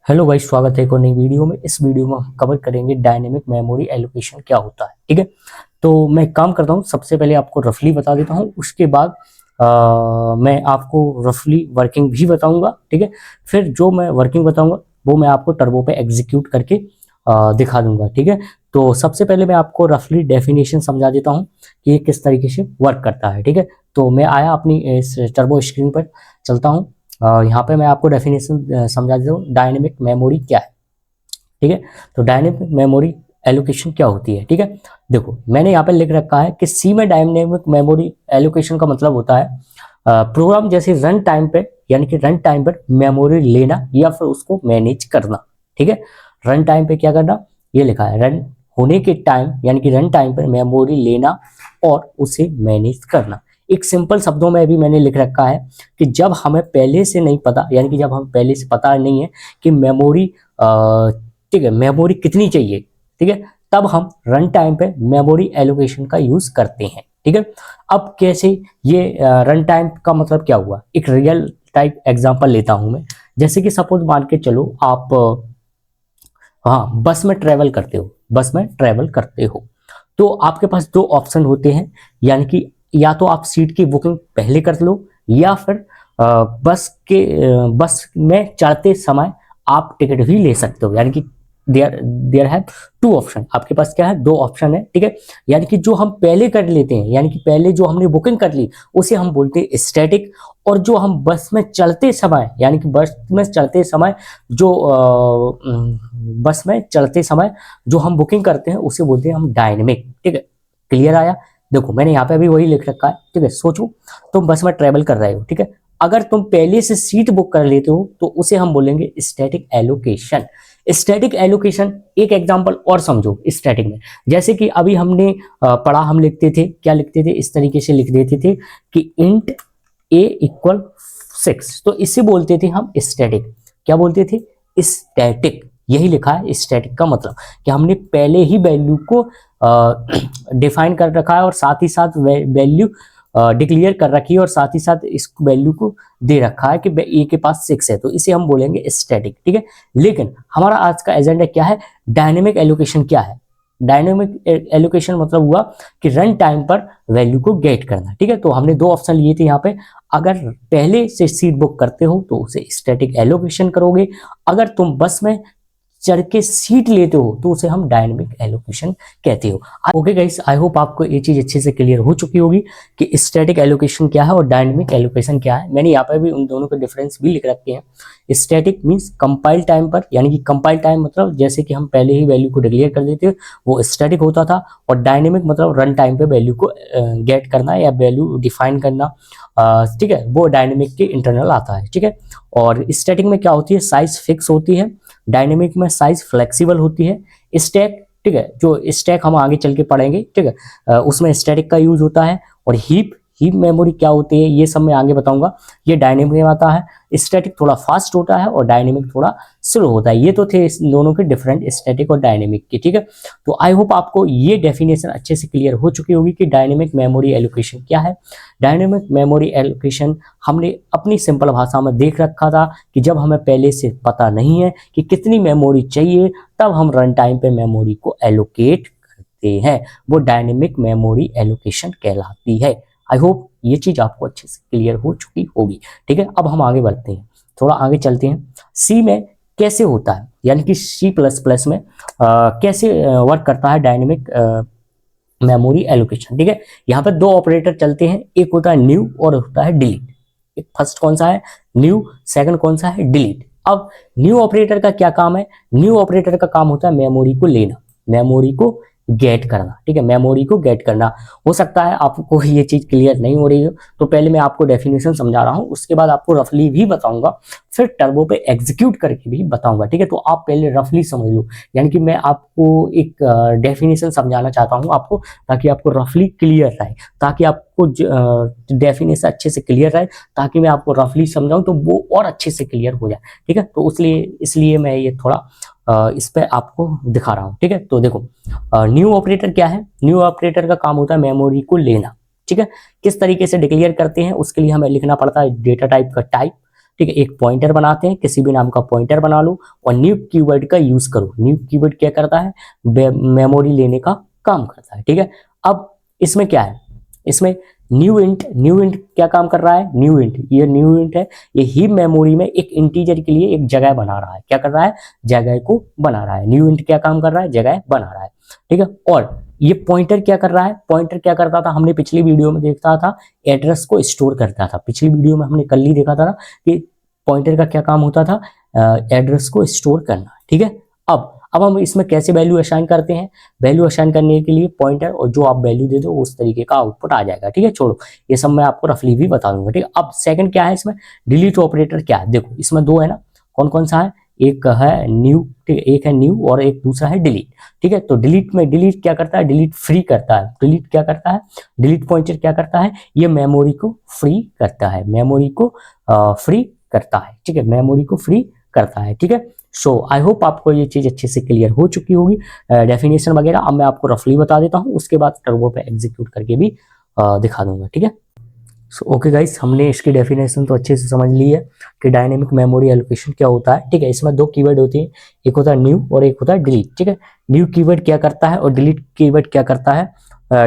Hello भाई, स्वागत है एक और नई वीडियो में। इस वीडियो में हम कवर करेंगे डायनेमिक मेमोरी एलोकेशन क्या होता है। ठीक है, तो मैं एक काम करता हूँ, सबसे पहले आपको रफली बता देता हूँ, उसके बाद मैं आपको रफली वर्किंग भी बताऊंगा। ठीक है, फिर जो मैं वर्किंग बताऊंगा वो मैं आपको टर्बो पे एग्जीक्यूट करके दिखा दूंगा। ठीक है, तो सबसे पहले मैं आपको रफली डेफिनेशन समझा देता हूँ कि ये किस तरीके से वर्क करता है। ठीक है, तो मैं आया अपनी इस टर्बो स्क्रीन पर, चलता हूँ। यहाँ पे मैं आपको डेफिनेशन समझा देता हूँ डायनेमिक मेमोरी क्या है। ठीक है, तो डायनेमिक मेमोरी एलोकेशन क्या होती है। ठीक है, देखो मैंने यहाँ पे लिख रखा है कि सी में डायनेमिक मेमोरी एलोकेशन का मतलब होता है प्रोग्राम जैसे रन टाइम पे, यानी कि रन टाइम पर मेमोरी लेना या फिर उसको मैनेज करना। ठीक है, रन टाइम पे क्या करना, ये लिखा है रन होने के टाइम, यानी कि रन टाइम पर मेमोरी लेना और उसे मैनेज करना। एक सिंपल शब्दों में भी मैंने लिख रखा है कि जब हमें पहले से नहीं पता, यानी कि जब हमें पहले से पता नहीं है कि मेमोरी ठीक है मेमोरी कितनी चाहिए, ठीक है, तब हम रन टाइम पे मेमोरी एलोकेशन का यूज करते हैं। ठीक है, अब कैसे ये रन टाइम का मतलब क्या हुआ, एक रियल टाइप एग्जांपल लेता हूं मैं। जैसे कि सपोज मान के चलो आप हाँ बस में ट्रेवल करते हो, बस में ट्रेवल करते हो, तो आपके पास दो ऑप्शन होते हैं, यानी कि या तो आप सीट की बुकिंग पहले कर लो या फिर बस में चढ़ते समय आप टिकट भी ले सकते हो। यानी कि देयर देयर है टू ऑप्शन, आपके पास क्या है, दो ऑप्शन है। ठीक है, यानी कि जो हम पहले कर लेते हैं, यानी कि पहले जो हमने बुकिंग कर ली उसे हम बोलते हैं स्टैटिक, और जो हम बस में चलते समय, यानी कि बस में चलते समय जो बस में चलते समय जो हम बुकिंग करते हैं उसे बोलते हैं हम डायनेमिक। ठीक है, क्लियर आया। देखो मैंने यहाँ पे अभी वही लिख रखा है। ठीक है, सोचो तुम बस में ट्रेवल कर रहे हो, ठीक है, अगर तुम पहले से सीट बुक कर लेते हो तो उसे हम बोलेंगे स्टैटिक एलोकेशन। स्टैटिक एलोकेशन एक एग्जांपल और समझो स्टैटिक में, जैसे कि अभी हमने पढ़ा, हम लिखते थे, क्या लिखते थे, इस तरीके से लिख देते थे कि इंट ए इक्वल 6, तो इसे बोलते थे हम स्टैटिक। क्या बोलते थे, स्टैटिक। यही लिखा है स्टैटिक का मतलब कि हमने पहले ही वैल्यू को डिफाइन कर रखा है और साथ ही साथ वैल्यू डिक्लेयर कर रखी है और साथ ही साथ इस वैल्यू को दे रखा है कि ए के पास 6 है, तो इसे हम बोलेंगे स्टैटिक। ठीक है, लेकिन हमारा आज का एजेंडा क्या है, डायनेमिक एलोकेशन क्या है। डायनेमिक एलोकेशन मतलब हुआ कि रन टाइम पर वैल्यू को गेट करना। ठीक है, तो हमने दो ऑप्शन लिए थे यहाँ पे, अगर पहले से सीट बुक करते हो तो उसे स्टैटिक एलोकेशन करोगे, अगर तुम बस में चढ़ के सीट लेते हो तो उसे हम डायनेमिक एलोकेशन कहते हो। ओके गाइस, आई होप आपको ये चीज अच्छे से क्लियर हो चुकी होगी कि स्टैटिक एलोकेशन क्या है और डायनेमिक एलोकेशन क्या है। मैंने यहाँ पर भी उन दोनों के डिफरेंस भी लिख रखे हैं। स्टैटिक मींस कंपाइल टाइम पर, यानी कि कंपाइल टाइम मतलब जैसे कि हम पहले ही वैल्यू को डिक्लेयर कर देते हैं वो स्टैटिक होता था, और डायनेमिक मतलब रन टाइम पे वैल्यू को गेट करना या वैल्यू डिफाइन करना। ठीक है, वो डायनेमिक के इंटरनल आता है। ठीक है, और स्टैटिक में क्या होती है, साइज फिक्स होती है, डायनेमिक में साइज फ्लेक्सिबल होती है। स्टैक, ठीक है, जो स्टैक हम आगे चल के पढ़ेंगे, ठीक है, उसमें स्टैटिक का यूज होता है। और हीप हीप मेमोरी क्या होती है ये सब मैं आगे बताऊंगा, ये डायनेमिक में आता है। स्टैटिक थोड़ा फास्ट होता है और डायनेमिक थोड़ा स्लो होता है। ये तो थे इस दोनों के डिफरेंट, स्टैटिक और डायनेमिक के। ठीक है, तो आई होप आपको ये डेफिनेशन अच्छे से क्लियर हो चुकी होगी कि डायनेमिक मेमोरी एलोकेशन क्या है। डायनेमिक मेमोरी एलोकेशन हमने अपनी सिंपल भाषा में देख रखा था कि जब हमें पहले से पता नहीं है कि कितनी मेमोरी चाहिए, तब हम रन टाइम पे मेमोरी को एलोकेट करते हैं, वो डायनेमिक मेमोरी एलोकेशन कहलाती है। आई होप ये चीज आपको अच्छे से क्लियर हो चुकी होगी। ठीक है, अब हम आगे बढ़ते हैं, थोड़ा आगे चलते हैं। सी में कैसे होता है, यानी कि C++ में कैसे वर्क करता है डायनेमिक मेमोरी एलोकेशन। ठीक है, यहाँ पर दो ऑपरेटर चलते हैं, एक होता है न्यू और होता है डिलीट। एक फर्स्ट कौन सा है, न्यू, सेकंड कौन सा है, डिलीट। अब न्यू ऑपरेटर का क्या काम है, न्यू ऑपरेटर का काम होता है मेमोरी को लेना, मेमोरी को गेट करना। ठीक है, मेमोरी को गेट करना। हो सकता है आपको ये चीज क्लियर नहीं हो रही हो, तो पहले मैं आपको डेफिनेशन समझा रहा हूँ, उसके बाद आपको रफली भी बताऊंगा, फिर टर्बो पे एग्जीक्यूट करके भी बताऊंगा। ठीक है, तो आप पहले रफली समझ लो, यानी कि मैं आपको एक डेफिनेशन समझाना चाहता हूँ आपको, ताकि आपको रफली क्लियर रहे, ताकि आपको डेफिनेशन अच्छे से क्लियर रहे, ताकि मैं आपको रफली समझाऊं तो वो और अच्छे से क्लियर हो जाए। ठीक है, तो इसलिए मैं ये थोड़ा इस पे आपको दिखा रहा हूँ। ठीक है, तो देखो न्यू ऑपरेटर क्या है, न्यू ऑपरेटर का काम होता है मेमोरी को लेना। ठीक है, किस तरीके से डिक्लेयर करते हैं, उसके लिए हमें लिखना पड़ता है डेटा टाइप का टाइप। ठीक है, एक पॉइंटर बनाते हैं, किसी भी नाम का पॉइंटर बना लो और न्यू कीवर्ड का यूज करो। न्यू कीवर्ड क्या करता है, मेमोरी लेने का काम करता है। ठीक है, अब इसमें क्या है, इसमें न्यू इंट क्या काम कर रहा है, न्यू इंट, ये न्यू इंट है, ये हीप मेमोरी में एक इंटीजर के लिए एक जगह बना रहा है। क्या कर रहा है, जगह को बना रहा है। न्यू इंट क्या काम कर रहा है, जगह बना रहा है। ठीक है, और ये पॉइंटर क्या कर रहा है, पॉइंटर क्या करता था, हमने पिछली वीडियो में देखा था, एड्रेस को स्टोर करता था। पिछली वीडियो में हमने कल ही देखा था ना कि पॉइंटर का क्या काम होता था, एड्रेस को स्टोर करना। ठीक है, अब हम इसमें कैसे वैल्यू असाइन करते हैं, वैल्यू असाइन करने के लिए पॉइंटर और जो आप वैल्यू दे दो उस तरीके का आउटपुट आ जाएगा। ठीक है, छोड़ो ये सब मैं आपको रफली भी बता दूंगा। ठीक है, अब सेकंड क्या है इसमें, डिलीट ऑपरेटर क्या है, देखो इसमें दो है ना, कौन कौन सा है, एक है न्यू, ठीक है, एक है न्यू और एक दूसरा है डिलीट। ठीक है, तो डिलीट में डिलीट क्या करता है, डिलीट फ्री करता है। डिलीट क्या करता है, डिलीट पॉइंटर क्या करता है, ये मेमोरी को फ्री करता है, मेमोरी को फ्री करता है। ठीक है, मेमोरी को फ्री करता है। ठीक है, सो आई होप आपको ये चीज अच्छे से क्लियर हो चुकी होगी, डेफिनेशन वगैरह। अब मैं आपको रफली बता देता हूँ, उसके बाद टर्बो पे एग्जीक्यूट करके भी दिखा दूंगा। ठीक है, सो ओके गाइस, हमने इसकी डेफिनेशन तो अच्छे से समझ ली है कि डायनेमिक मेमोरी एलोकेशन क्या होता है। ठीक है, इसमें दो कीवर्ड होते हैं, एक होता है न्यू और एक होता है डिलीट। ठीक है, न्यू कीवर्ड क्या करता है और डिलीट कीवर्ड क्या करता है,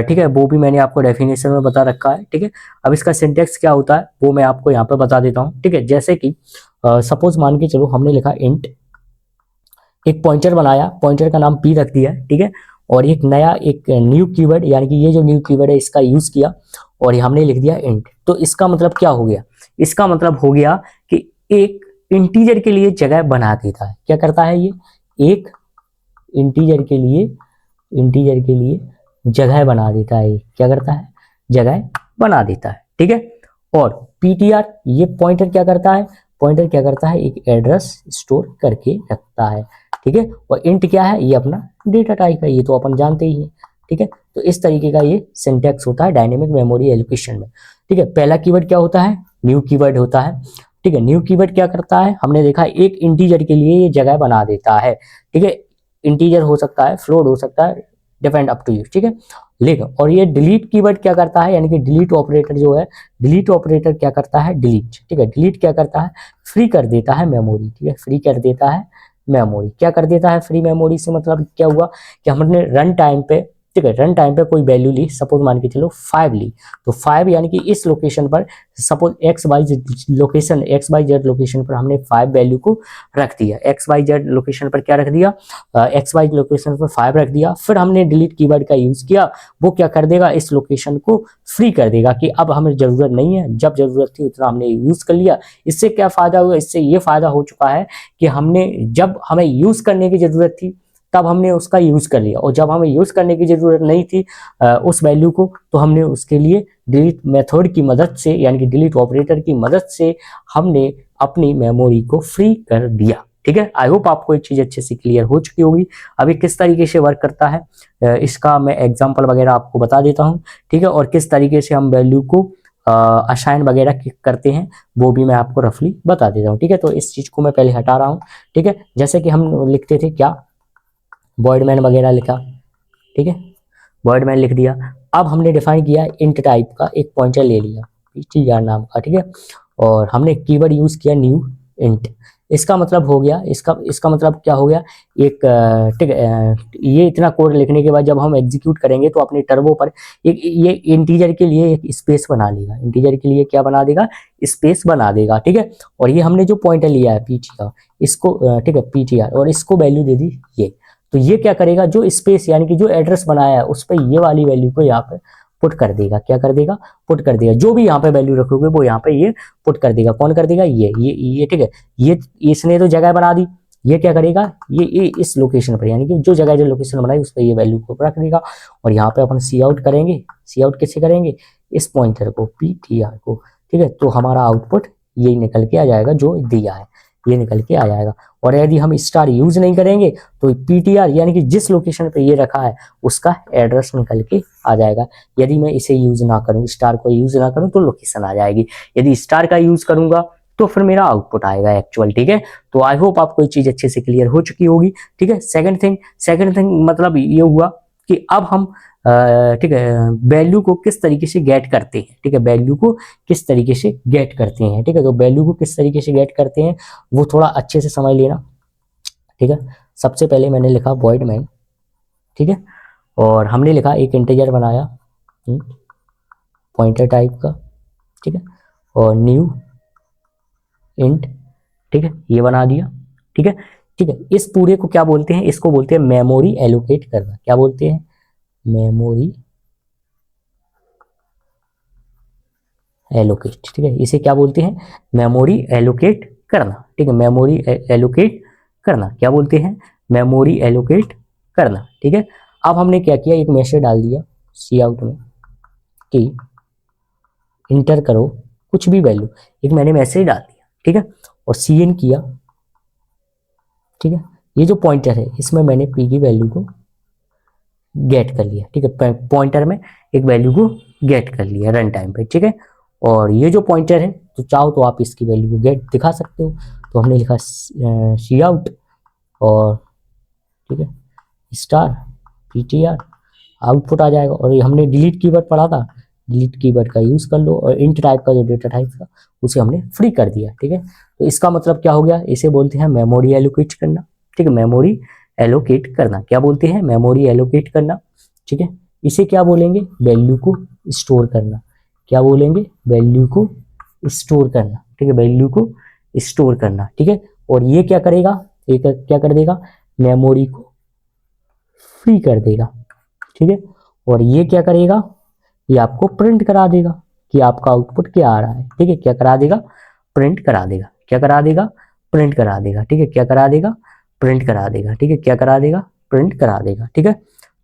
ठीक है, वो भी मैंने आपको डेफिनेशन में बता रखा है। ठीक है, अब इसका सिंटेक्स क्या होता है वो मैं आपको यहाँ पे बता देता हूँ। ठीक है, जैसे कि सपोज मान के चलो हमने लिखा इंट, एक पॉइंटर बनाया, पॉइंटर का नाम p रख दिया। ठीक है, और एक नया एक न्यू कीवर्ड, यानी कि ये जो न्यू कीवर्ड है इसका यूज किया और हमने लिख दिया इंट। तो इसका मतलब क्या हो गया, इसका मतलब हो गया कि एक इंटीजर के लिए जगह बना देता है। क्या करता है ये, एक इंटीजर के लिए जगह बना देता है। क्या करता है, जगह बना देता है। ठीक है, और ptr, ये पॉइंटर क्या करता है, पॉइंटर क्या करता है, एक एड्रेस स्टोर करके रखता है। ठीक है, और इंट क्या है, ये अपना डेटा टाइप है, ये तो अपन जानते ही हैं। ठीक है, तो इस तरीके का ये सिंटैक्स होता है डायनेमिक मेमोरी एलोकेशन में। ठीक है, पहला कीवर्ड क्या होता है, न्यू कीवर्ड होता है। ठीक है, न्यू कीवर्ड क्या करता है, हमने देखा एक इंटीजर के लिए ये जगह बना देता है। ठीक है, इंटीजर हो सकता है, फ्लोट हो सकता है, डिपेंड अप टू यू। ठीक है, लेकिन और ये डिलीट कीवर्ड क्या करता है, यानी कि डिलीट ऑपरेटर जो है, डिलीट ऑपरेटर क्या करता है, डिलीट। ठीक है, डिलीट क्या करता है, फ्री कर देता है मेमोरी। ठीक है, फ्री कर देता है मेमोरी। क्या कर देता है, फ्री मेमोरी से मतलब क्या हुआ कि हमने रन टाइम पे, ठीक है, रन टाइम पे कोई वैल्यू ली, सपोज मान के चलो 5 ली, तो 5 यानी कि इस लोकेशन पर, suppose X Y Z location पर हमने 5 वैल्यू को रख दिया। एक्स वाई जेड लोकेशन पर क्या रख दिया, एक्स वाई लोकेशन पर 5 रख दिया। फिर हमने डिलीट कीवर्ड का यूज किया, वो क्या कर देगा, इस लोकेशन को फ्री कर देगा कि अब हमें जरूरत नहीं है, जब जरूरत थी उतना हमने यूज कर लिया। इससे क्या फायदा हुआ, इससे ये फायदा हो चुका है कि हमने जब हमें यूज करने की जरूरत थी तब हमने उसका यूज कर लिया, और जब हमें यूज करने की जरूरत नहीं थी उस वैल्यू को, तो हमने उसके लिए डिलीट मेथड की मदद से, यानी कि डिलीट ऑपरेटर की मदद से हमने अपनी मेमोरी को फ्री कर दिया। ठीक है, आई होप आपको ये चीज अच्छे से क्लियर हो चुकी होगी। अभी किस तरीके से वर्क करता है इसका मैं एग्जांपल वगैरह आपको बता देता हूँ। ठीक है, और किस तरीके से हम वैल्यू को असाइन वगैरह करते हैं वो भी मैं आपको रफली बता देता हूँ। ठीक है, तो इस चीज को मैं पहले हटा रहा हूँ। ठीक है, जैसे कि हम लिखते थे क्या, बॉयडमैन वगैरह लिखा। ठीक है, बॉयडमैन लिख दिया। अब हमने डिफाइन किया इंट टाइप का एक पॉइंटर ले लिया ptr नाम का। ठीक है, और हमने कीवर्ड यूज किया न्यू इंट। इसका मतलब हो गया, इसका मतलब क्या हो गया, एक ठीक है, ये इतना कोड लिखने के बाद जब हम एग्जीक्यूट करेंगे तो अपने टर्बो पर एक ये इंटीजर के लिए एक स्पेस बना लेगा। इंटीजर के लिए क्या बना देगा, स्पेस बना देगा। ठीक है, और ये हमने जो पॉइंटर लिया है pt का, इसको ठीक है ptr, और इसको वैल्यू दे दी ये। तो ये क्या करेगा, जो स्पेस यानी कि जो एड्रेस बनाया है उस पर ये वाली वैल्यू को यहाँ पे पुट कर देगा। क्या कर देगा, पुट कर देगा। जो भी यहाँ पे वैल्यू रखोगे वो यहाँ पे ये पुट कर देगा। कौन कर देगा, ये ठीक है, ये इसने तो जगह बना दी, ये क्या करेगा, ये इस लोकेशन पर, यानी कि जो जगह जो लोकेशन बनाई उस पर ये वैल्यू को रख देगा। और यहाँ पे अपन सी आउट करेंगे, सी आउट कैसे करेंगे, इस पॉइंटर को ptr को। ठीक है, तो हमारा आउटपुट यही निकल के आ जाएगा, जो दिया है ये निकल के आ जाएगा। और यदि हम स्टार यूज नहीं करेंगे तो ptr यानी कि जिस लोकेशन पे ये रखा है उसका एड्रेस निकल के आ जाएगा। यदि मैं इसे यूज ना करूं, स्टार को यूज ना करूं, तो लोकेशन आ जाएगी। यदि स्टार का यूज करूंगा तो फिर मेरा आउटपुट आएगा एक्चुअल। ठीक है, तो आई होप आपको ये चीज अच्छे से क्लियर हो चुकी होगी। ठीक है, सेकंड थिंग मतलब ये हुआ कि अब हम ठीक है वैल्यू को किस तरीके से गेट करते हैं, ठीक है वैल्यू को किस तरीके से गेट करते हैं, ठीक है तो वैल्यू को किस तरीके से गेट करते हैं वो थोड़ा अच्छे से समझ लेना, ठीक है। सबसे पहले मैंने लिखा वॉइड मैन, ठीक है, और हमने लिखा एक इंटीजर बनाया पॉइंटर टाइप का, ठीक है, और न्यू इंट, ठीक है ये बना दिया, ठीक है। ठीक है इस पूरे को क्या बोलते हैं, इसको बोलते हैं मेमोरी एलोकेट करना, क्या बोलते हैं, मेमोरी एलोकेट, ठीक है इसे क्या बोलते हैं, मेमोरी एलोकेट करना, ठीक है मेमोरी एलोकेट करना, क्या बोलते हैं, मेमोरी एलोकेट करना, ठीक है। अब हमने क्या किया, एक मैसेज डाल दिया सी आउट में कि इंटर करो कुछ भी वैल्यू, एक मैंने मैसेज डाल दिया, ठीक है, और सी इन किया, ठीक है। ये जो पॉइंटर है इसमें मैंने पी की वैल्यू को गेट कर लिया, ठीक है, पॉइंटर में एक वैल्यू को गेट कर लिया रन टाइम पे, ठीक है। और ये जो पॉइंटर है तो चाहो तो आप इसकी वैल्यू को गेट दिखा सकते हो, तो हमने लिखा सी आउट और ठीक है स्टार पीटीआर, आउटपुट आ जाएगा। और ये हमने डिलीट कीवर्ड पढ़ा था, डिलीट कीवर्ड का यूज कर लो, और इंट टाइप का जो डेटा टाइप था उसे हमने फ्री कर दिया, ठीक है। तो इसका मतलब क्या हो गया, इसे बोलते हैं मेमोरी एलोकेट करना, ठीक है मेमोरी एलोकेट करना, क्या बोलते हैं, मेमोरी एलोकेट करना, ठीक है। इसे क्या बोलेंगे, वैल्यू को स्टोर करना, क्या बोलेंगे, वैल्यू को स्टोर करना, ठीक है वैल्यू को स्टोर करना, ठीक है। और ये क्या करेगा, ये क्या कर देगा, मेमोरी को फ्री कर देगा, ठीक है। और ये क्या करेगा, ये आपको प्रिंट करा देगा कि आपका आउटपुट क्या आ रहा है, ठीक है, क्या करा देगा, प्रिंट करा देगा, क्या करा देगा, प्रिंट करा देगा, ठीक है, क्या करा देगा, प्रिंट करा देगा, ठीक है, क्या करा देगा, प्रिंट करा देगा, ठीक है।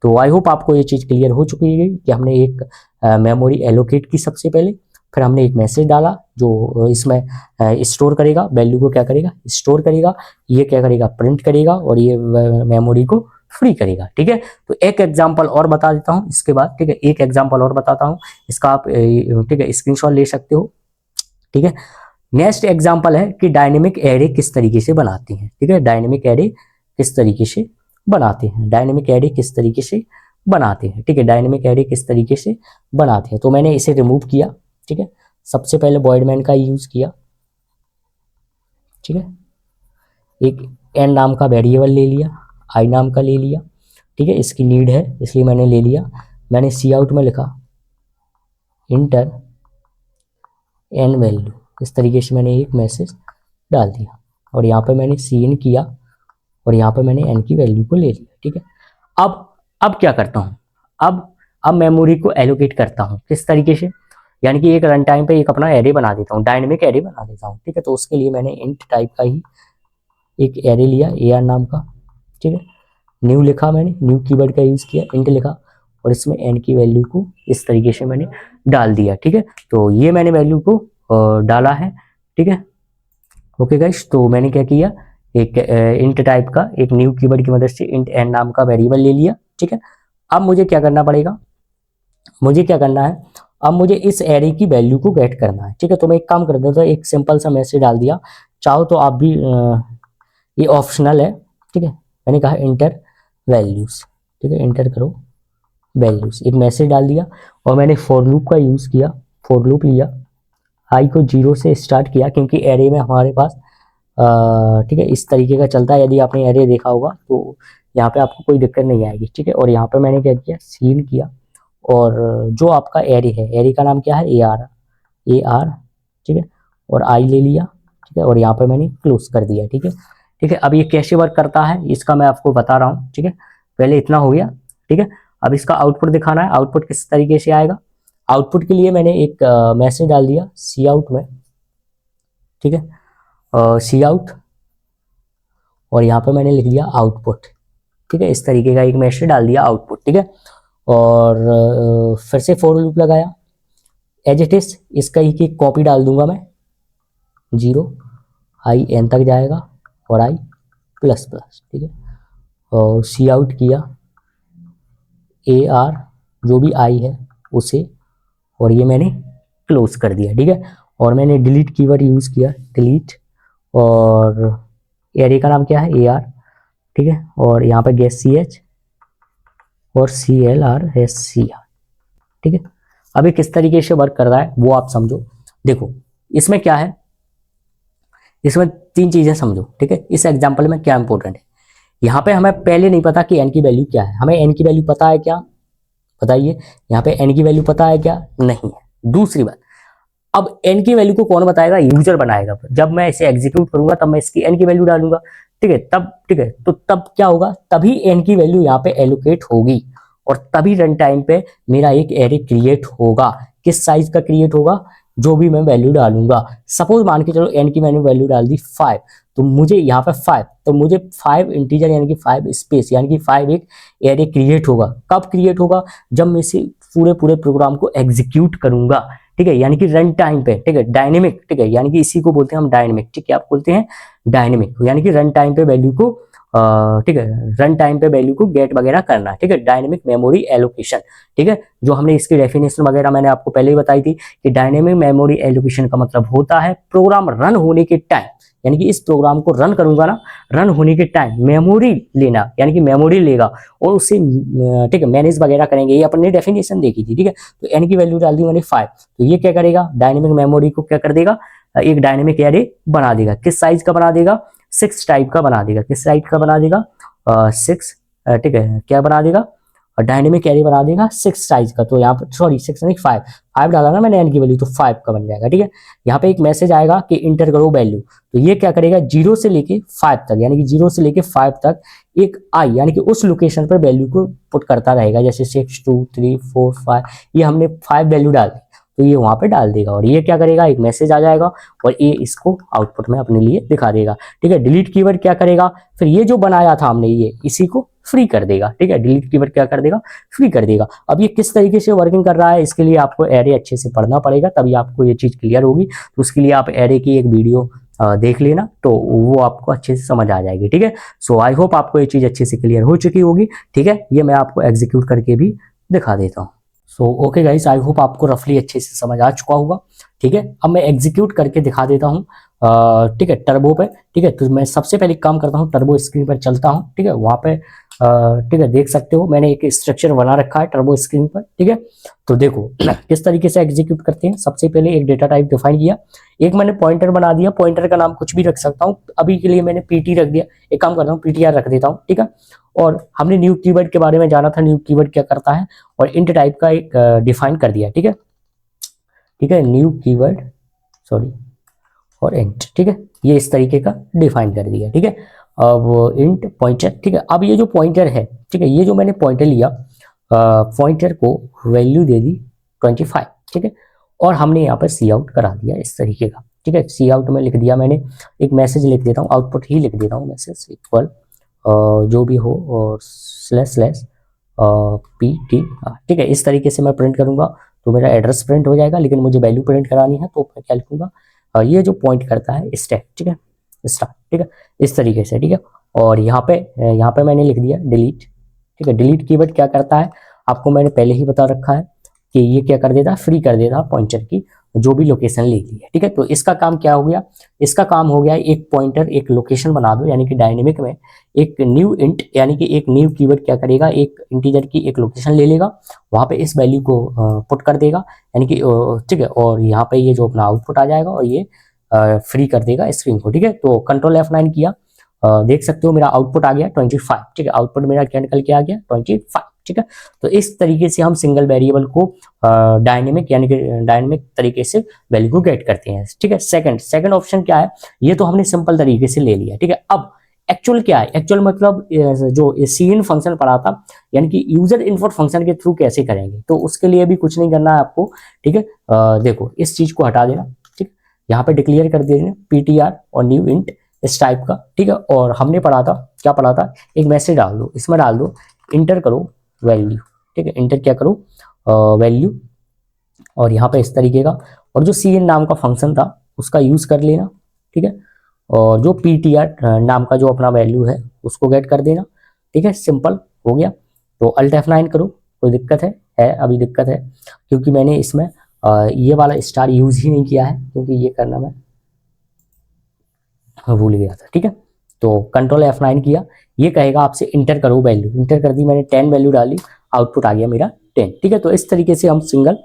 तो आई होप आपको ये चीज क्लियर हो चुकी है कि हमने एक मेमोरी एलोकेट की सबसे पहले, फिर हमने एक मैसेज डाला जो इसमें स्टोर करेगा, वैल्यू को क्या करेगा, स्टोर करेगा, ये क्या करेगा, प्रिंट करेगा, और ये मेमोरी को फ्री करेगा, ठीक है। तो एक एग्जांपल और बता देता हूं इसके बाद, ठीक है, एक एग्जांपल और बताता हूं, इसका आप ठीक है स्क्रीनशॉट ले सकते हो, ठीक है। नेक्स्ट एग्जांपल है कि डायनेमिक एरे किस तरीके से बनाते हैं, ठीक है, डायनेमिक एरे किस तरीके से बनाते हैं, डायनेमिक एरे किस तरीके से बनाते हैं, ठीक है, डायनेमिक एरे किस तरीके से बनाते हैं। तो मैंने इसे रिमूव किया, ठीक है, सबसे पहले वॉइड मैन का यूज किया, ठीक है, एक एन नाम का वेरिएबल ले लिया, आई नाम का ले लिया, ठीक है, इसकी नीड है इसलिए मैंने ले लिया। मैंने सी आउट में लिखा इंटर एन वैल्यू, इस तरीके से मैंने एक मैसेज डाल दिया, और यहाँ पे मैंने सी इन किया, और यहाँ पे मैंने एन की वैल्यू को ले लिया, ठीक है। अब क्या करता हूँ, अब मेमोरी को एलोकेट करता हूँ किस तरीके से, यानी कि एक रन टाइम पे एक अपना एरे बना देता हूँ, डायनेमिक एरे बना देता हूँ, ठीक है। तो उसके लिए मैंने इंट टाइप का ही एक एरे लिया ए आर नाम का, ठीक है, न्यू लिखा, मैंने न्यू कीवर्ड का यूज किया, इंट लिखा, और इसमें एन की वैल्यू को इस तरीके से मैंने डाल दिया, ठीक है। तो ये मैंने वैल्यू को डाला है, ठीक है। ओके गाइस, तो मैंने क्या किया, एक इंट टाइप का एक न्यू कीवर्ड की मदद से इंट एन नाम का वेरिएबल ले लिया, ठीक है। अब मुझे क्या करना पड़ेगा, मुझे क्या करना है, अब मुझे इस एरे की वैल्यू को गेट करना है, ठीक है। तो मैं एक काम कर देता हूँ, एक सिंपल सा मैसेज डाल दिया, चाहो तो आप भी ये ऑप्शनल है, ठीक है। मैंने कहा इंटर वैल्यूज, ठीक है, इंटर करो वैल्यूज, एक मैसेज डाल दिया, और मैंने फॉर लूप का यूज किया, फॉर लूप लिया, आई को 0 से स्टार्ट किया, क्योंकि एरे में हमारे पास ठीक है इस तरीके का चलता है, यदि आपने एरे देखा होगा तो यहाँ पे आपको कोई दिक्कत नहीं आएगी, ठीक है। और यहाँ पे मैंने क्या किया, सीन किया, और जो आपका एरे है, एरे का नाम क्या है, ए आर, ठीक है, और आई ले लिया, ठीक है, और यहाँ पे मैंने क्लोज कर दिया, ठीक है। ठीक है, अब ये कैसे वर्क करता है इसका मैं आपको बता रहा हूँ, ठीक है। पहले इतना हो गया, ठीक है। अब इसका आउटपुट दिखाना है, आउटपुट किस तरीके से आएगा, आउटपुट के लिए मैंने एक मैसेज डाल दिया सी आउट में, ठीक है, सी आउट, और यहाँ पे मैंने लिख दिया आउटपुट, ठीक है, इस तरीके का एक मैसेज डाल दिया आउटपुट, ठीक है। और फिर से फॉर लूप लगाया एज इट इज, इसका ही की कॉपी डाल दूंगा मैं, 0 आई एन तक जाएगा, और आई प्लस प्लस, ठीक है, और सी आउट किया, ए आर जो भी आई है उसे, और ये मैंने क्लोज कर दिया, ठीक है। और मैंने डिलीट कीवर्ड यूज किया, डिलीट, और एरे का नाम क्या है, ए आर, ठीक है, और यहाँ पे गेट सी एच, और CLR ठीक है। अभी किस तरीके से वर्क कर रहा है वो आप समझो। देखो इसमें क्या है, इसमें तीन चीजें समझो, ठीक है। इस एग्जांपल में क्या इंपॉर्टेंट है, यहाँ पे हमें पहले नहीं पता कि एन की वैल्यू क्या है। हमें एन की वैल्यू पता है क्या, बताइए। यहाँ पे एन की वैल्यू पता है क्या, नहीं है। दूसरी बात, अब एन की वैल्यू को कौन बताएगा, यूजर बनाएगा। जब मैं इसे एग्जीक्यूट करूंगा तब मैं इसकी एन की वैल्यू डालूंगा, ठीक है। तब ठीक है, तो तब क्या होगा, तभी एन की वैल्यू यहाँ पे एलोकेट होगी और तभी रन टाइम पे मेरा एक एरे क्रिएट होगा। किस साइज का क्रिएट होगा, जो भी मैं वैल्यू डालूंगा। सपोज मान के चलो एन की मैंने वैल्यू डाल दी 5, तो मुझे यहाँ पे 5, तो मुझे 5 इंटीजर यानी कि 5 स्पेस यानी कि 5 एक एरे क्रिएट होगा। कब क्रिएट होगा, जब मैं इसे पूरे पूरे प्रोग्राम को एग्जीक्यूट करूंगा, ठीक है, यानी कि रन टाइम पे, ठीक है, डायनेमिक, ठीक है, यानी कि इसी को बोलते हैं हम डायनेमिक, ठीक है, आप बोलते हैं डायनेमिक, यानी कि रन टाइम पे वैल्यू को ठीक है, रन टाइम पे वैल्यू को गेट वगैरह करना, ठीक है, डायनेमिक मेमोरी एलोकेशन, ठीक है। जो हमने इसकी डेफिनेशन वगैरह मैंने आपको पहले ही बताई थी कि डायनेमिक मेमोरी एलोकेशन का मतलब होता है प्रोग्राम रन होने के टाइम, यानी कि इस प्रोग्राम को रन करूंगा ना, रन होने के टाइम मेमोरी लेना, यानी कि मेमोरी लेगा और उसे ठीक है मैनेज वगैरह करेंगे। ये अपने डेफिनेशन देखी थी, ठीक है। तो एन की वैल्यू डाल दी मैंने 5, तो ये क्या करेगा, डायनेमिक मेमोरी को क्या कर देगा, एक डायनेमिक एरे बना देगा। किस साइज का बना देगा, 6 टाइप का बना देगा। किस टाइप का बना देगा, 6, ठीक है, क्या बना देगा, डायनेमिक एरे बना देगा 6 साइज का। तो यहाँ पर सॉरी 6 नहीं 5, 5 डाला ना मैंने एन की वैल्यू, तो 5 का बन जाएगा, ठीक है। यहाँ पे एक मैसेज आएगा कि इंटर करो वैल्यू, तो ये क्या करेगा, 0 से लेके 5 तक, यानी कि 0 से लेके 5 तक एक आई यानी कि उस लोकेशन पर वैल्यू को पुट करता रहेगा। जैसे 6 2 3 4 5, ये हमने 5 वैल्यू डाल दी, तो ये वहां पे डाल देगा और ये क्या करेगा, एक मैसेज आ जाएगा और ये इसको आउटपुट में अपने लिए दिखा देगा, ठीक है। डिलीट कीवर्ड क्या करेगा, फिर ये जो बनाया था हमने ये इसी को फ्री कर देगा, ठीक है। डिलीट कीवर्ड क्या कर देगा, फ्री कर देगा। अब ये किस तरीके से वर्किंग कर रहा है, इसके लिए आपको एरे अच्छे से पढ़ना पड़ेगा, तभी आपको ये चीज क्लियर होगी। तो उसके लिए आप एरे की एक वीडियो देख लेना, तो वो आपको अच्छे से समझ आ जाएगी, ठीक है। सो आई होप आपको ये चीज अच्छे से क्लियर हो चुकी होगी, ठीक है। ये मैं आपको एग्जीक्यूट करके भी दिखा देता हूँ। So okay guys, I hope आपको रफली अच्छे से समझ आ चुका होगा, ठीक है। अब मैं एग्जीक्यूट करके दिखा देता हूँ, ठीक है, टर्बो पे, ठीक है। तो मैं सबसे पहले काम करता हूँ, टर्बो स्क्रीन पर चलता हूँ, ठीक है। वहां पे ठीक है, देख सकते हो मैंने एक स्ट्रक्चर बना रखा है टर्बो स्क्रीन पर, ठीक है। तो देखो किस तरीके से एग्जीक्यूट करते हैं। सबसे पहले एक डेटा टाइप डिफाइन किया, एक मैंने पॉइंटर बना दिया, पॉइंटर का नाम कुछ भी रख सकता हूँ, अभी के लिए मैंने पीटी रख दिया। एक काम करता हूँ, पीटीआर रख देता हूँ, ठीक है। और हमने न्यू कीवर्ड के बारे में जाना था, न्यू कीवर्ड क्या करता है, और इंट टाइप का एक डिफाइन कर दिया, ठीक है, ठीक है। न्यू कीवर्ड सॉरी और इंट, ठीक है, ये इस तरीके का डिफाइन कर दिया, ठीक है। अब इंट पॉइंटर, ठीक है। अब ये जो पॉइंटर है, ठीक है, ये जो मैंने पॉइंटर लिया, पॉइंटर को वैल्यू दे दी 25, ठीक है। और हमने यहाँ पर सी आउट करा दिया इस तरीके का, ठीक है। सी आउट में लिख दिया मैंने, एक मैसेज लिख देता हूँ, आउटपुट ही लिख देता हूँ, मैसेज इक्वल जो भी हो और स्लैश स्लैश PT, ठीक है। इस तरीके से मैं प्रिंट करूंगा तो मेरा एड्रेस प्रिंट हो जाएगा, लेकिन मुझे वैल्यू प्रिंट करानी है तो मैं क्या लिखूंगा, ये जो पॉइंट करता है स्टैक, ठीक है, स्टार्ट, ठीक है, इस तरीके से, ठीक है। और यहाँ पे मैंने लिख दिया डिलीट, ठीक है। डिलीट कीवर्ड क्या करता है, आपको मैंने पहले ही बता रखा है कि ये क्या कर देता है, फ्री कर देता है पॉइंटर की जो भी लोकेशन ले ली है, ठीक है। तो इसका काम क्या हो गया, इसका काम हो गया एक पॉइंटर एक लोकेशन बना दो, यानी कि डायनेमिक में एक न्यू इंट यानी कि एक न्यू कीवर्ड क्या करेगा, एक इंटीजर की एक लोकेशन ले लेगा, वहां पे इस वैल्यू को पुट कर देगा, यानी कि ठीक है। और यहाँ पे ये जो अपना आउटपुट आ जाएगा और ये फ्री कर देगा स्क्रीन को, ठीक है। तो कंट्रोल F9 किया, देख सकते हो मेरा आउटपुट आ गया 25, ठीक है। आउटपुट मेरा क्या निकल के आ गया 25, ठीक है। तो इस तरीके से हम सिंगल वेरिएबल को डायनेमिक यानी कि डायनेमिक तरीके से वैल्यू को गेट करते हैं, ठीक है। सेकंड ऑप्शन क्या है, ये तो हमने सिंपल तरीके से ले लिया, ठीक है। अब एक्चुअल क्या है, एक्चुअल मतलब जो सीइन फंक्शन पढ़ा था, यानी कि यूजर इनपुट फंक्शन के थ्रू कैसे करेंगे, तो उसके लिए भी कुछ नहीं करना है आपको, ठीक है। देखो इस चीज को हटा देना, ठीक, यहाँ पे डिक्लेयर कर देना PTR और न्यू इंट इस टाइप का, ठीक है। और हमने पढ़ा था, क्या पढ़ा था, एक मैसेज डाल दो, इसमें डाल दो इंटर करो वैल्यू, ठीक है। इंटर क्या करो, वैल्यू, और यहाँ पे इस तरीके का, और जो CN नाम का फंक्शन था उसका यूज कर लेना, ठीक है। और जो PTR नाम का जो अपना वैल्यू है उसको गेट कर देना, ठीक है। सिंपल हो गया। तो Alt F9 करो, कोई दिक्कत है अभी दिक्कत है क्योंकि मैंने इसमें ये वाला स्टार यूज ही नहीं किया है, क्योंकि ये करना मैं भूल गया था, ठीक है। तो कंट्रोल F9 किया, ये कहेगा आपसे इंटर करो वैल्यू, इंटर कर दी मैंने 10 वैल्यू डाली, आउटपुट आ गया मेरा 10। ठीक है, तो इस तरीके से हम सिंगल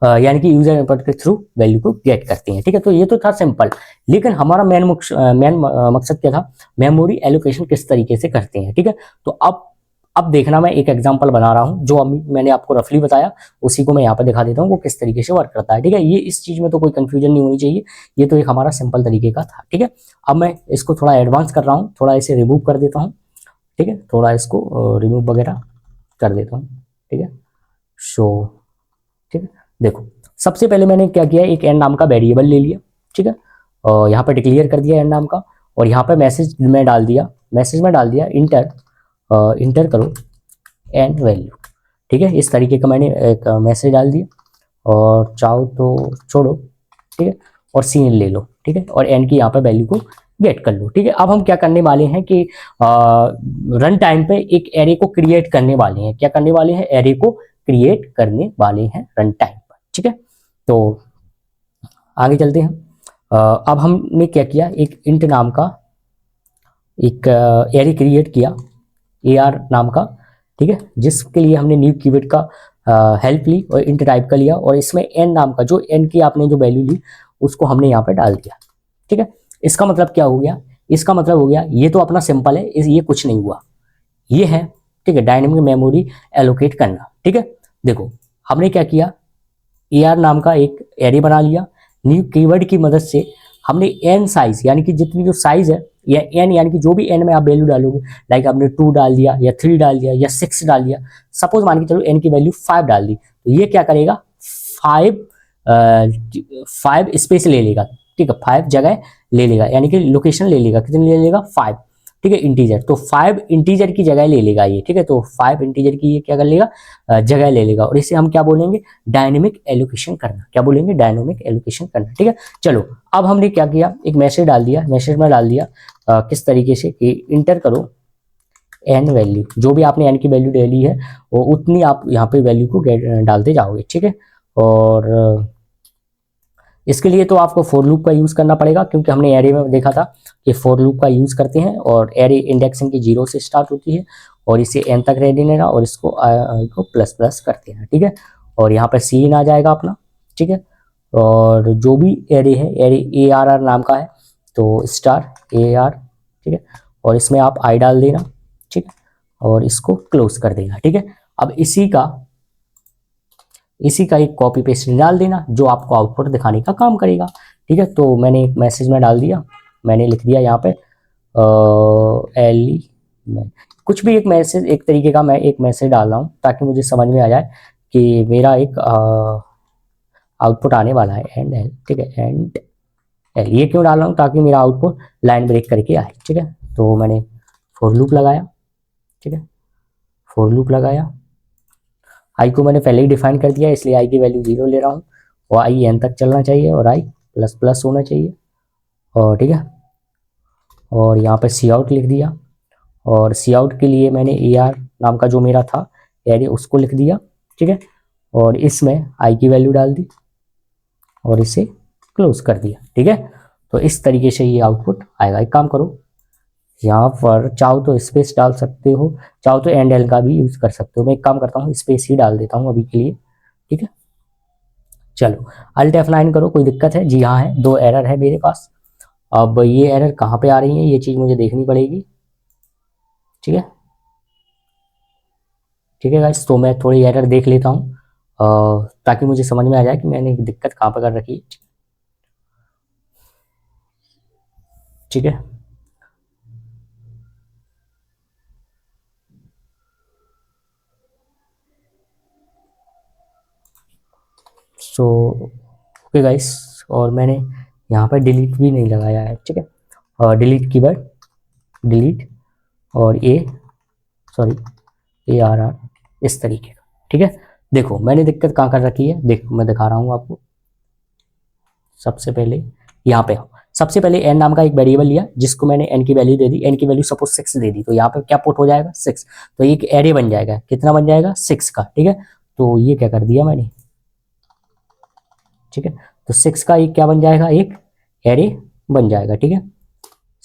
यानी कि यूजर इनपुट के थ्रू वैल्यू को गेट करते हैं। ठीक है, तो ये तो था सिंपल, लेकिन हमारा मेन मकसद क्या था, मेमोरी एलोकेशन किस तरीके से करते हैं। ठीक है, तो अब देखना, मैं एक एग्जांपल बना रहा हूं, जो अभी मैंने आपको रफली बताया उसी को मैं यहाँ पे दिखा देता हूँ वो किस तरीके से वर्क करता है। ठीक है, ये इस चीज में तो कोई कंफ्यूजन नहीं होनी चाहिए, ये तो एक हमारा सिंपल तरीके का था। ठीक है, अब मैं इसको थोड़ा एडवांस कर रहा हूँ, थोड़ा इसे रिमूव कर देता हूँ। ठीक है, थोड़ा इसको रिमूव वगैरह कर देता हूँ। ठीक है, सो ठीक है, देखो सबसे पहले मैंने क्या किया, एक एन नाम का वेरिएबल ले लिया। ठीक है, और यहाँ पे डिक्लेयर कर दिया एन नाम का, और यहाँ पे मैसेज में डाल दिया इंटर करो एन वैल्यू। ठीक है, इस तरीके का मैंने एक मैसेज डाल दिया, और चाहो तो छोड़ो। ठीक है, और सीन ले लो। ठीक है, और एन की यहाँ पे वैल्यू को गेट कर लो। ठीक है, अब हम क्या करने वाले हैं कि रन टाइम पे एक एरे को क्रिएट करने वाले हैं। क्या करने वाले हैं, एरे को क्रिएट करने वाले हैं रन टाइम पर। ठीक है, तो आगे चलते हैं। अब हमने क्या किया, एक इंट नाम का एक एरे क्रिएट किया, AR नाम का। ठीक है, जिसके लिए हमने न्यू कीवर्ड का हेल्प ली और इंट टाइप का लिया, और इसमें एन नाम का जो एन की आपने जो वैल्यू ली उसको हमने यहाँ पे डाल दिया। ठीक है, इसका मतलब क्या हो गया, इसका मतलब हो गया, ये तो अपना सिंपल है, ये कुछ नहीं हुआ, ये है ठीक है डायनेमिक मेमोरी एलोकेट करना। ठीक है, देखो हमने क्या किया, AR नाम का एक एरे बना लिया, न्यू कीवर्ड की मदद से हमने एन साइज यानी कि जितनी जो साइज है, या एन यानी कि जो भी एन में आप वैल्यू डालोगे, लाइक आपने 2 डाल दिया या 3 डाल दिया या 6 डाल दिया, सपोज मान के चलो एन की वैल्यू 5 डाल दी, तो ये क्या करेगा, 5 स्पेस ले लेगा। ठीक है, 5 जगह ले लेगा, यानी कि लोकेशन ले लेगा, कितनी ले लेगा, 5। ठीक है, इंटीजर, तो 5 इंटीजर की जगह ले लेगा ये। ठीक है, तो 5 इंटीजर की ये क्या कर लेगा, जगह ले लेगा, और इसे हम क्या बोलेंगे, डायनेमिक एलोकेशन करना। क्या बोलेंगे, डायनेमिक एलोकेशन करना। ठीक है, चलो अब हमने क्या किया, एक मैसेज डाल दिया, मैसेज में डाल दिया किस तरीके से कि इंटर करो एन वैल्यू, जो भी आपने एन की वैल्यू डाली है वो उतनी आप यहाँ पे वैल्यू को डालते जाओगे। ठीक है, और इसके लिए तो आपको फॉर लूप का यूज करना पड़ेगा, क्योंकि हमने एरे में देखा था कि फॉर लूप का यूज करते हैं, और एरे इंडेक्सिंग की 0 से स्टार्ट होती है और इसे एन तक रहने देना, और इसको प्लस प्लस करते हैं। ठीक है, और यहाँ पर सीन आ जाएगा अपना। ठीक है, और जो भी एरे है, एरे ARR नाम का है, तो स्टार AR। ठीक है, और इसमें आप आई डाल देना। ठीक है, और इसको क्लोज कर देना। ठीक है, अब इसी का एक कॉपी पेस्ट डाल देना, जो आपको आउटपुट दिखाने का काम करेगा। ठीक है, तो मैंने एक मैसेज में डाल दिया, मैंने लिख दिया यहाँ पे कुछ भी एक मैसेज, एक तरीके का मैं एक मैसेज डाल रहा हूँ ताकि मुझे समझ में आ जाए कि मेरा एक आउटपुट आने वाला है, एंड एल। ठीक है, एंड एल, ये क्यों डाल रहा हूँ, ताकि मेरा आउटपुट लाइन ब्रेक करके आए। ठीक है, तो मैंने फॉर लूप लगाया। ठीक है, फॉर लूप लगाया, आई को मैंने पहले ही डिफाइन कर दिया, इसलिए आई की वैल्यू 0 ले रहा हूँ, और आई एन तक चलना चाहिए, और आई प्लस प्लस होना चाहिए। और ठीक है, और यहाँ पे सी आउट लिख दिया, और सी आउट के लिए मैंने AR नाम का जो मेरा था एरे उसको लिख दिया। ठीक है, और इसमें आई की वैल्यू डाल दी और इसे क्लोज कर दिया। ठीक है, तो इस तरीके से ये आउटपुट आएगा। एक काम करो, यहाँ पर चाहो तो स्पेस डाल सकते हो, चाहो तो एंड एल का भी यूज कर सकते हो। मैं एक काम करता हूँ, स्पेस ही डाल देता हूँ अभी के लिए। ठीक है, चलो अल्ट F9 करो, कोई दिक्कत है, जी हाँ है, 2 एरर है मेरे पास। अब ये एरर कहाँ पे आ रही है, ये चीज मुझे देखनी पड़ेगी। ठीक है, ठीक है गाइस, तो मैं थोड़ी एरर देख लेता हूँ ताकि मुझे समझ में आ जाए कि मैंने दिक्कत कहाँ पर कर रखी है। ठीक है, सो ओके गाइस, और मैंने यहाँ पर डिलीट भी नहीं लगाया है। ठीक है, और डिलीट कीवर्ड, डिलीट, और ARR इस तरीके का। ठीक है, देखो मैंने दिक्कत कहाँ कर रखी है, देखो मैं दिखा रहा हूँ आपको। सबसे पहले यहाँ पे सबसे पहले एन नाम का एक वेरिएबल लिया, जिसको मैंने एन की वैल्यू दे दी, एन की वैल्यू सपोज 6 दे दी, तो यहाँ पे क्या पुट हो जाएगा, 6। तो एक एरे बन जाएगा, कितना बन जाएगा, 6 का। ठीक है, तो ये क्या कर दिया मैंने। ठीक है, तो 6 का एक क्या बन जाएगा, एक एरे बन जाएगा। ठीक है,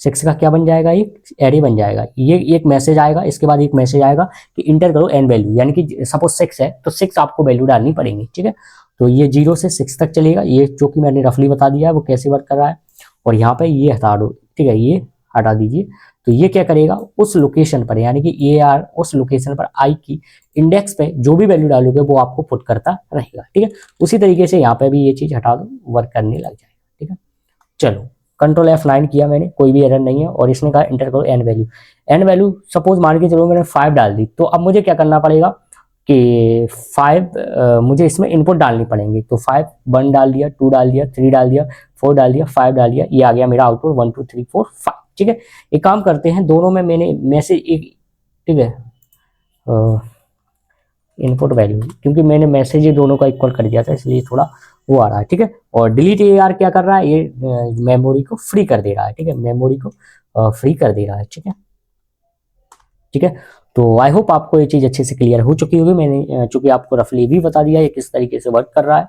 6 का क्या बन जाएगा, एक एरे बन जाएगा। ये एक मैसेज आएगा, इसके बाद एक मैसेज आएगा कि इंटर करो एन वैल्यू, यानी कि सपोज 6 है तो 6 आपको वैल्यू डालनी पड़ेगी, ठीक है। तो ये 0 से 6 तक चलेगा, ये जो कि मैंने रफली बता दिया है वो कैसे वर्क कर रहा है। और यहाँ पे ये हटा दो, ठीक है, ये हटा दीजिए। तो ये क्या करेगा, उस लोकेशन पर यानी कि AR उस लोकेशन पर आई की इंडेक्स पे जो भी वैल्यू डालोगे वो आपको पुट करता रहेगा, ठीक है। उसी तरीके से यहाँ पे भी ये चीज हटा दो, वर्क करने लग जाएगा, ठीक है। चलो कंट्रोल F9 किया मैंने, कोई भी एरर नहीं है। और इसने कहा इंटर करो N value. N value suppose मान के चलो मैंने 5 डाल दी, तो अब मुझे क्या करना पड़ेगा कि 5 मुझे इसमें इनपुट डालनी पड़ेंगी। तो 5 1 डाल दिया, 2 डाल दिया, 3 डाल दिया, 4 डाल दिया, 5 डाल दिया, ये आ गया मेरा आउटपुट 1 2 3 4 5, ठीक है। एक काम करते हैं, दोनों में मैंने मैसेज एक, ठीक है, इनपुट वैल्यू, क्योंकि मैंने मैसेज ये दोनों का इक्वल कर दिया था इसलिए थोड़ा वो आ रहा है, ठीक है। और डिलीट AR क्या कर रहा है, ये मेमोरी को फ्री कर दे रहा है, ठीक है, मेमोरी को फ्री कर दे रहा है, ठीक है, ठीक है। तो आई होप आपको ये चीज अच्छे से क्लियर हो चुकी होगी। मैंने चूंकि आपको रफली भी बता दिया ये किस तरीके से वर्क कर रहा है,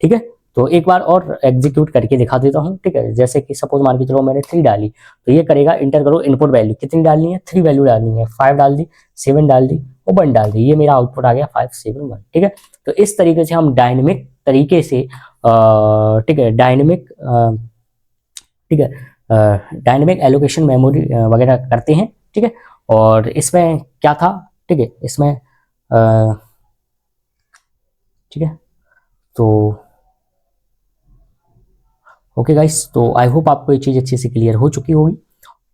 ठीक है। तो एक बार और एग्जीक्यूट करके दिखा देता हूँ, ठीक है। जैसे कि सपोज मान के चलो मैंने 3 डाली, तो ये करेगा इंटर करो इनपुट वैल्यू, कितनी डालनी है, 3 वैल्यू डालनी है। 5 डाल दी, 7 डाल दी और 1 डाल दी, ये मेरा आउटपुट आ गया 5 7 1, ठीक है। तो इस तरीके से हम डायनेमिक तरीके से, ठीक है, डायनेमिक, ठीक है, डायनेमिक एलोकेशन मेमोरी वगैरह करते हैं, ठीक है। और इसमें क्या था, ठीक है, इसमें ठीक है। तो ओके गाइस, तो आई होप आपको ये चीज़ अच्छे से क्लियर हो चुकी होगी,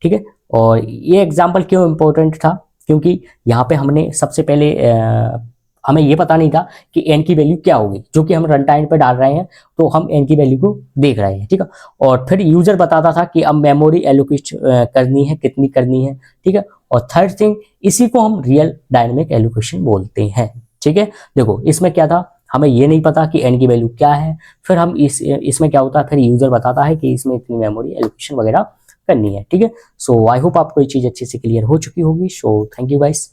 ठीक है। और ये एग्जांपल क्यों इम्पोर्टेंट था, क्योंकि यहाँ पे हमने सबसे पहले हमें ये पता नहीं था कि एन की वैल्यू क्या होगी, जो कि हम रन टाइम पे डाल रहे हैं, तो हम एन की वैल्यू को देख रहे हैं, ठीक है। और फिर यूजर बताता था कि अब मेमोरी एलोकेट करनी है, कितनी करनी है, ठीक है। और थर्ड थिंग, इसी को हम रियल डायनेमिक एलोकेशन बोलते हैं, ठीक है। देखो इसमें क्या था, हमें ये नहीं पता कि एन की वैल्यू क्या है, फिर हम इसमें क्या होता है, फिर यूजर बताता है कि इसमें इतनी मेमोरी एलोकेशन वगैरह करनी है, ठीक है। सो आई होप आपको ये चीज अच्छे से क्लियर हो चुकी होगी। So thank you guys.